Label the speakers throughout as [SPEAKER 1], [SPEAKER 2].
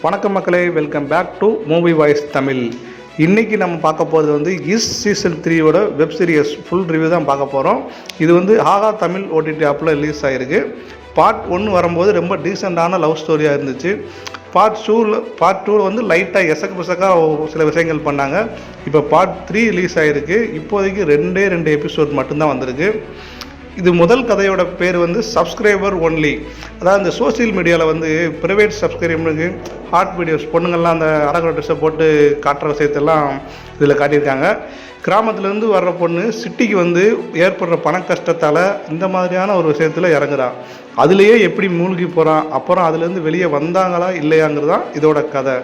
[SPEAKER 1] வணக்கம் மக்களே, welcome back to movie voice Tamil. இன்றைக்கி நம்ம பார்க்க போகிறது வந்து சீசன் 3யோட வெப் சீரிஸ் ஃபுல் ரிவ்யூ தான் பார்க்க போகிறோம். இது வந்து ஹாகா தமிழ் ஓடிடி ஆப்பில் ரிலீஸ் ஆகிருக்கு. பார்ட் 1 வரும்போது ரொம்ப டீசெண்டான லவ் ஸ்டோரியாக இருந்துச்சு. பார்ட் 2 வந்து லைட்டாக எசக்க சில விஷயங்கள் பண்ணாங்க. இப்போ பார்ட் 3 ரிலீஸ் ஆகிருக்கு. இப்போதைக்கு 2 எபிசோட் மட்டும்தான் வந்திருக்கு. இது முதல் கதையோட பேர் வந்து சப்ஸ்கிரைபர் ஒன்லி. அதாவது இந்த சோசியல் மீடியாவில் வந்து ப்ரைவேட் சப்ஸ்கிரைபருக்கு ஹாட் வீடியோஸ் பொண்ணுங்கள்லாம் அந்த அரகுற ட்ரெஸ்ஸை போட்டு காட்டுற விஷயத்தெல்லாம் இதில் காட்டியிருக்காங்க. கிராமத்துலேருந்து வர்ற பொண்ணு சிட்டிக்கு வந்து ஏற்படுற பண கஷ்டத்தால் இந்த மாதிரியான ஒரு விஷயத்தில் இறங்குறான். அதுலேயே எப்படி மூழ்கி போகிறான், அப்புறம் அதுலேருந்து வெளியே வந்தாங்களா இல்லையாங்கிறது தான் இதோட கதை.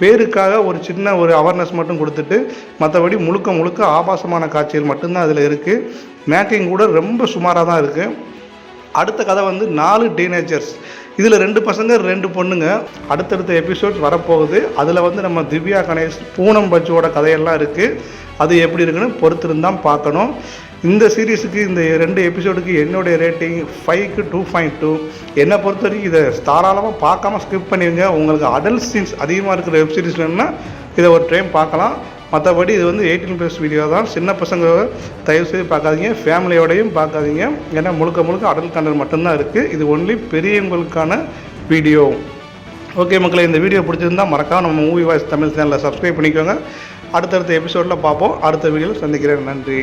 [SPEAKER 1] பேருக்காக ஒரு சின்ன அவேர்னஸ் மட்டும் கொடுத்துட்டு மற்றபடி முழுக்க ஆபாசமான காட்சிகள் மட்டும்தான் அதில் இருக்குது. மேக்கிங் கூட ரொம்ப சுமாராக தான் இருக்குது. அடுத்த கதை வந்து 4 டீனேஜர்ஸ். இதில் 2 பசங்க 2 பொண்ணுங்க. அடுத்தடுத்த எபிசோட்ஸ் வரப்போகுது. அதில் வந்து நம்ம திவ்யா கணேஷ் பூனம் பஜ்ஜோட கதையெல்லாம் இருக்குது. அது எப்படி இருக்குன்னு பொறுத்திருந்தான் பார்க்கணும். இந்த சீரீஸுக்கு இந்த 2 எபிசோடுக்கு என்னுடைய ரேட்டிங் 5க்கு 2.2. என்னை பொறுத்த வரைக்கும் இதை தாராளமாக பார்க்காம ஸ்கிப் பண்ணிடுங்க. உங்களுக்கு அடல்ட் சீன்ஸ் அதிகமாக இருக்கிற வெப் சீரிஸ் வேணும்னா இதை ஒரு டைம் பார்க்கலாம். மற்றபடி இது வந்து 18+ வீடியோ தான். சின்ன பசங்க தயவுசெய்து பார்க்காதீங்க, ஃபேமிலியோடையும் பார்க்காதீங்க. ஏன்னா முழுக்க அடல்ட் கண்டென்ட் மட்டும்தான் இருக்குது. இது ஒன்லி பெரியவங்களுக்கான வீடியோ. ஓகே மக்களே, இந்த வீடியோ பிடிச்சிருந்தால் மறக்காம நம்ம மூவி வாய்ஸ் தமிழ் சேனலை சப்ஸ்கிரைப் பண்ணிக்கோங்க. அடுத்தடுத்த எபிசோடில் பார்ப்போம். அடுத்த வீடியோவில் சந்திக்கிறேன். நன்றி.